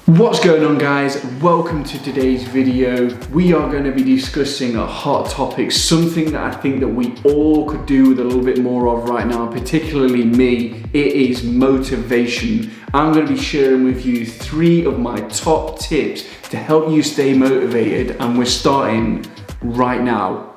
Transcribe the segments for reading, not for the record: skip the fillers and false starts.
What's going on, guys? Welcome to today's video. We are going to be discussing a hot topic, something that I think that we all could do with a little bit more of right now, particularly me. It is motivation. I'm going to be sharing with you 3 of my top tips to help you stay motivated, and we're starting right now.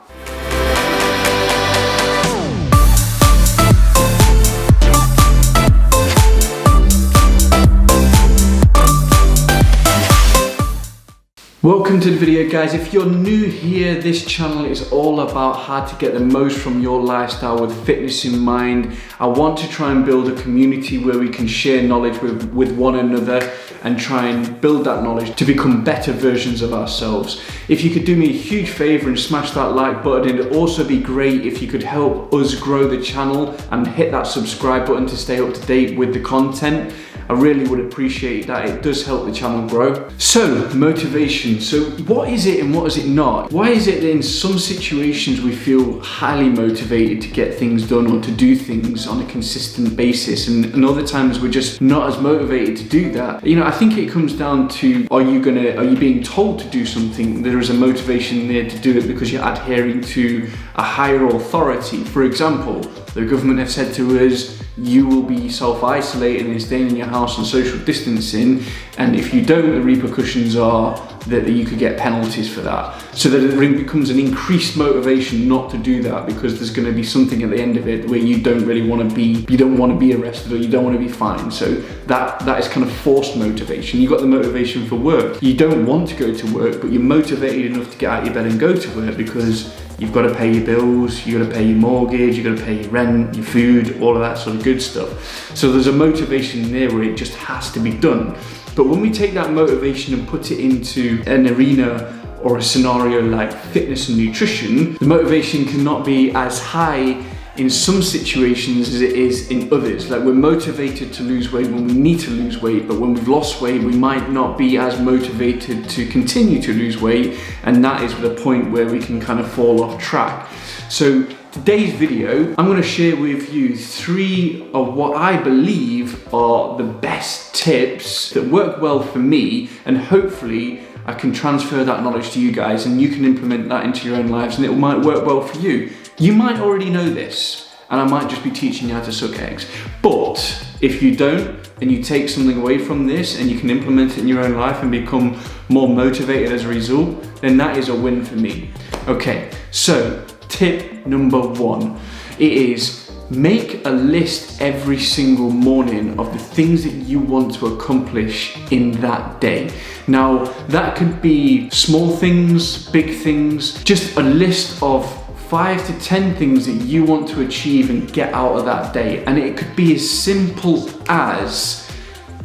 Welcome to the video, guys. If you're new here, this channel is all about how to get the most from your lifestyle with fitness in mind. I want to try and build a community where we can share knowledge with one another and try and build that knowledge to become better versions of ourselves. If you could do me a huge favor and smash that like button, it'd also be great if you could help us grow the channel and hit that subscribe button to stay up to date with the content. I really would appreciate that. It does help the channel grow. So, motivation. So what is it and what is it not? Why is it that in some situations we feel highly motivated to get things done or to do things on a consistent basis, and other times we're just not as motivated to do that? You know, I think it comes down to, are you being told to do something? There is a motivation there to do it because you're adhering to a higher authority. For example, the government have said to us, you will be self-isolating and staying in your house and social distancing, and if you don't, the repercussions are that you could get penalties for that. So that it becomes an increased motivation not to do that, because there's going to be something at the end of it where you don't really want to be, you don't want to be arrested or you don't want to be fined. So that is kind of forced motivation. You've got the motivation for work. You don't want to go to work, but you're motivated enough to get out of your bed and go to work because you've got to pay your bills, you've got to pay your mortgage, you've got to pay your rent, your food, all of that sort of good stuff. So there's a motivation there where it just has to be done. But when we take that motivation and put it into an arena or a scenario like fitness and nutrition, the motivation cannot be as high in some situations as it is in others. Like, we're motivated to lose weight when we need to lose weight, but when we've lost weight, we might not be as motivated to continue to lose weight, and that is the point where we can kind of fall off track. So today's video, I'm going to share with you 3 of what I believe are the best tips that work well for me, and hopefully I can transfer that knowledge to you guys and you can implement that into your own lives and it might work well for you. You might already know this, and I might just be teaching you how to suck eggs. But if you don't, and you take something away from this and you can implement it in your own life and become more motivated as a result, then that is a win for me. Okay, so tip number 1, it is make a list every single morning of the things that you want to accomplish in that day. Now, that could be small things, big things, just a list of 5 to 10 things that you want to achieve and get out of that day. And it could be as simple as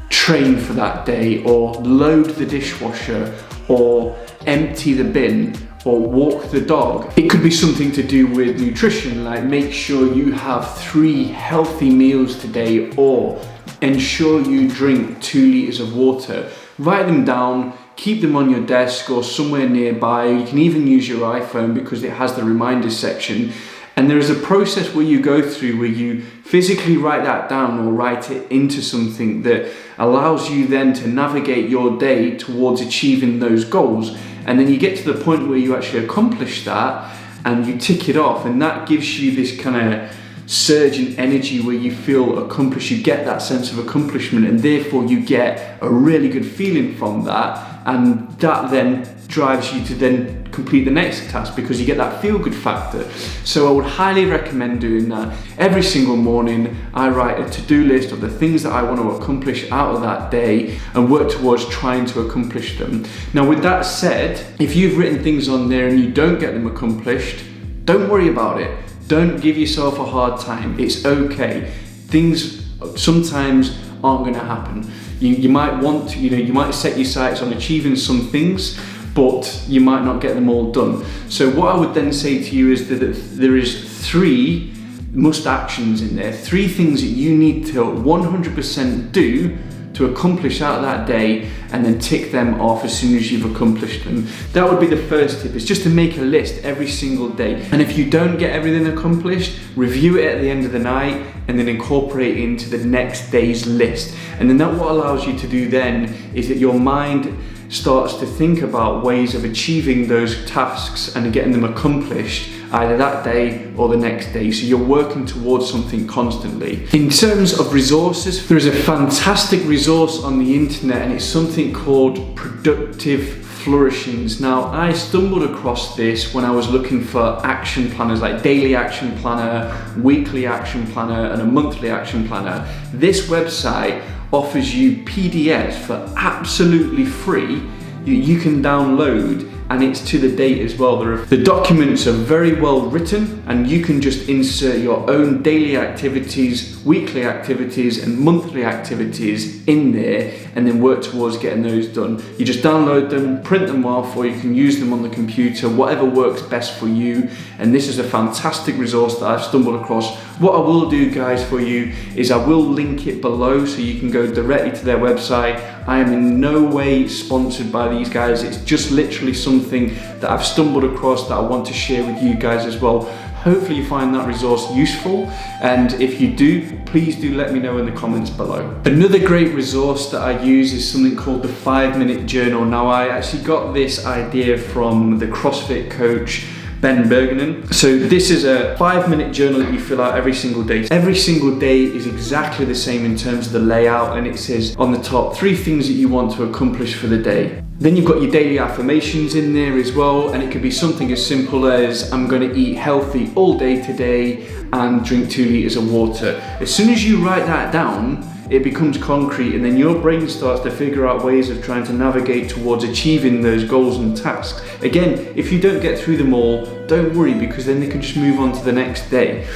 train for that day, or load the dishwasher, or empty the bin, or walk the dog. It could be something to do with nutrition, like make sure you have 3 healthy meals today, or ensure you drink 2 liters of water. Write them down, keep them on your desk or somewhere nearby. You can even use your iPhone because it has the reminders section. And there is a process where you go through where you physically write that down or write it into something that allows you then to navigate your day towards achieving those goals. And then you get to the point where you actually accomplish that and you tick it off, and that gives you this kind of surge in energy where you feel accomplished. You get that sense of accomplishment, and therefore you get a really good feeling from that, and that then drives you to then complete the next task because you get that feel-good factor. So I would highly recommend doing that. Every single morning I write a to-do list of the things that I want to accomplish out of that day and work towards trying to accomplish them. Now, with that said, if you've written things on there and you don't get them accomplished, don't worry about it. Don't give yourself a hard time. It's okay. Things sometimes aren't going to happen. You might want to, you might set your sights on achieving some things, but you might not get them all done. So what I would then say to you is that there is 3 must actions in there, 3 things that you need to 100% do to accomplish out of that day, and then tick them off as soon as you've accomplished them. That would be the first tip, is just to make a list every single day. And if you don't get everything accomplished, review it at the end of the night and then incorporate it into the next day's list. And then that what allows you to do then is that your mind starts to think about ways of achieving those tasks and getting them accomplished either that day or the next day. So you're working towards something constantly. In terms of resources, there is a fantastic resource on the internet, and it's something called Productive Flourishings. Now, I stumbled across this when I was looking for action planners, like daily action planner, weekly action planner, and a monthly action planner. This website offers you PDFs for absolutely free. You can download, and it's to the date as well. The documents are very well written, and you can just insert your own daily activities, weekly activities, and monthly activities in there, and then work towards getting those done. You just download them, print them off, or you can use them on the computer, whatever works best for you. And this is a fantastic resource that I've stumbled across. What I will do, guys, for you is I will link it below so you can go directly to their website. I am in no way sponsored by these guys. It's just literally something that I've stumbled across that I want to share with you guys as well. Hopefully you find that resource useful, and if you do, please do let me know in the comments below. Another great resource that I use is something called the 5-Minute Journal. Now, I actually got this idea from the CrossFit coach Ben Bergenen. So this is a 5-minute journal that you fill out every single day. Every single day is exactly the same in terms of the layout, and it says on the top 3 things that you want to accomplish for the day. Then you've got your daily affirmations in there as well, and it could be something as simple as I'm going to eat healthy all day today and drink 2 liters of water. As soon as you write that down, it becomes concrete, and then your brain starts to figure out ways of trying to navigate towards achieving those goals and tasks. Again, if you don't get through them all, don't worry, because then they can just move on to the next day.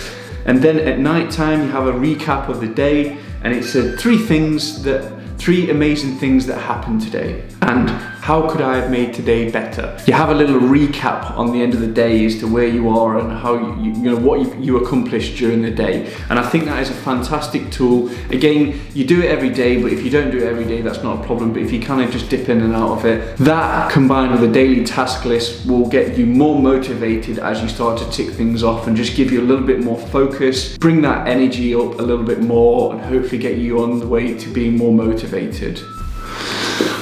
And then at night time, you have a recap of the day, and it said 3 amazing things that happened today, and how could I have made today better? You have a little recap on the end of the day as to where you are and how you know what you accomplished during the day. And I think that is a fantastic tool. Again, you do it every day, but if you don't do it every day, that's not a problem. But if you kind of just dip in and out of it, that combined with a daily task list will get you more motivated as you start to tick things off, and just give you a little bit more focus, bring that energy up a little bit more, and hopefully get you on the way to being more motivated.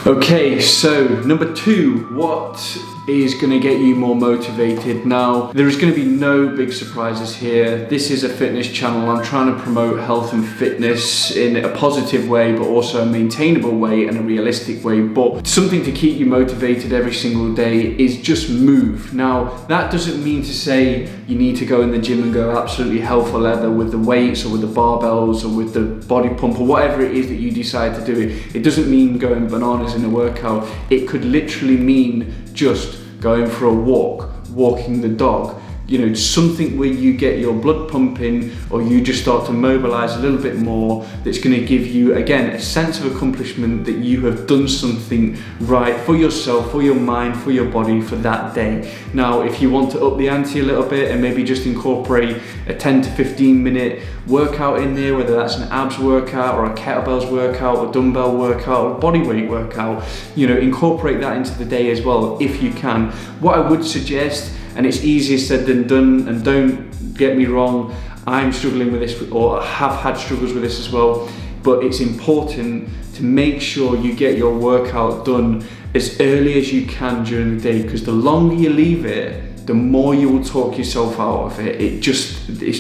Okay, so number 2, what is going to get you more motivated? Now, there is going to be no big surprises here. This is a fitness channel. I'm trying to promote health and fitness in a positive way, but also a maintainable way and a realistic way. But something to keep you motivated every single day is just move. Now, that doesn't mean to say you need to go in the gym and go absolutely hell for leather with the weights or with the barbells or with the body pump or whatever it is that you decide to do. It doesn't mean going bananas in a workout. It could literally mean just going for a walk, walking the dog, you know, something where you get your blood pumping, or you just start to mobilize a little bit more. That's going to give you, again, a sense of accomplishment that you have done something right for yourself, for your mind, for your body for that day. Now, if you want to up the ante a little bit and maybe just incorporate a 10 to 15 minute workout in there, whether that's an abs workout or a kettlebells workout or dumbbell workout or body weight workout, you know, incorporate that into the day as well if you can. What I would suggest, and it's easier said than done, and don't get me wrong, I'm struggling with this, or have had struggles with this as well, but it's important to make sure you get your workout done as early as you can during the day, because the longer you leave it, the more you will talk yourself out of it. It's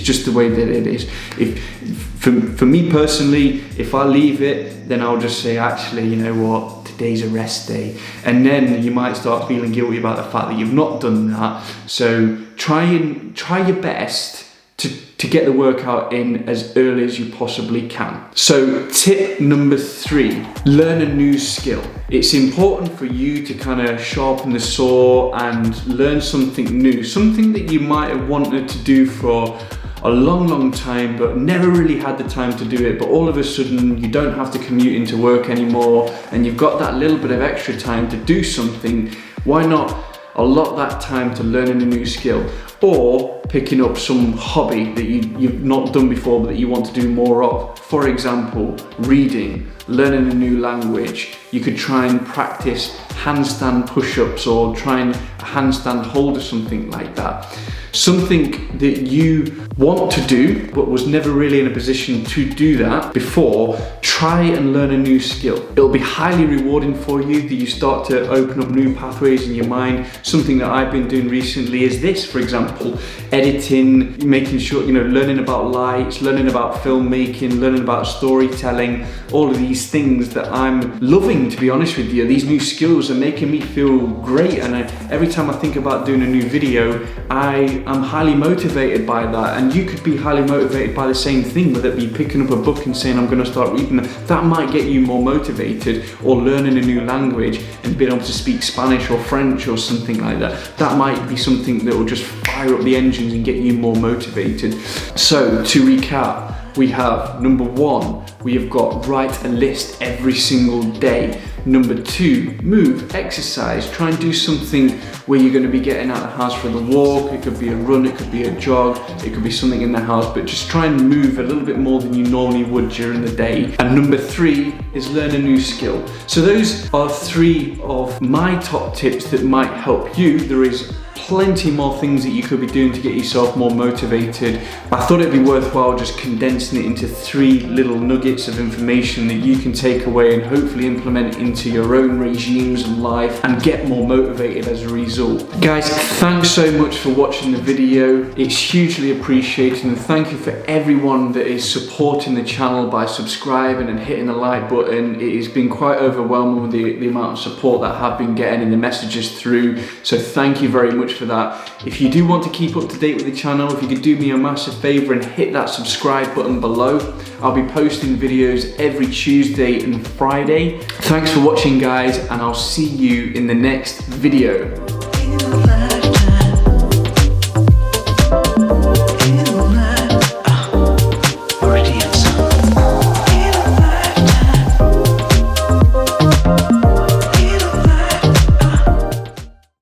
just the way that it is. For me personally, if I leave it, then I'll just say, actually, you know what, today's a rest day. And then you might start feeling guilty about the fact that you've not done that. So try your best to get the workout in as early as you possibly can. So tip number 3, learn a new skill. It's important for you to kind of sharpen the saw and learn something new, something that you might have wanted to do for a long time but never really had the time to do it, but all of a sudden you don't have to commute into work anymore and you've got that little bit of extra time to do something. Why not allot that time to learning a new skill, or picking up some hobby that you've not done before but that you want to do more of. For example, reading, learning a new language. You could try and practice handstand push-ups or try and handstand hold or something like that. Something that you want to do but was never really in a position to do that before. Try and learn a new skill. It'll be highly rewarding for you that you start to open up new pathways in your mind. Something that I've been doing recently is this, for example, editing, making sure, learning about lights, learning about filmmaking, learning about storytelling, all of these things that I'm loving, to be honest with you. These new skills are making me feel great, and every time I think about doing a new video, I'm highly motivated by that, and you could be highly motivated by the same thing, whether it be picking up a book and saying, I'm going to start reading. That might get you more motivated, or learning a new language and being able to speak Spanish or French or something like that. That might be something that will just fire up the engines and get you more motivated. So to recap, we have number 1, we have got write a list every single day. Number 2, move, exercise, try and do something where you're going to be getting out of the house for the walk. It could be a run, it could be a jog, it could be something in the house, but just try and move a little bit more than you normally would during the day. And number 3 is learn a new skill. So those are 3 of my top tips that might help you. There is plenty more things that you could be doing to get yourself more motivated. I thought it'd be worthwhile just condensing it into 3 little nuggets of information that you can take away and hopefully implement into your own regimes and life and get more motivated as a result. Guys, thanks so much for watching the video. It's hugely appreciated, and thank you for everyone that is supporting the channel by subscribing and hitting the like button. It has been quite overwhelming with the amount of support that I have been getting and the messages through, so thank you very much for that. If you do want to keep up to date with the channel, if you could do me a massive favor and hit that subscribe button below. I'll be posting videos every Tuesday and Friday. Thanks for watching, guys, and I'll see you in the next video.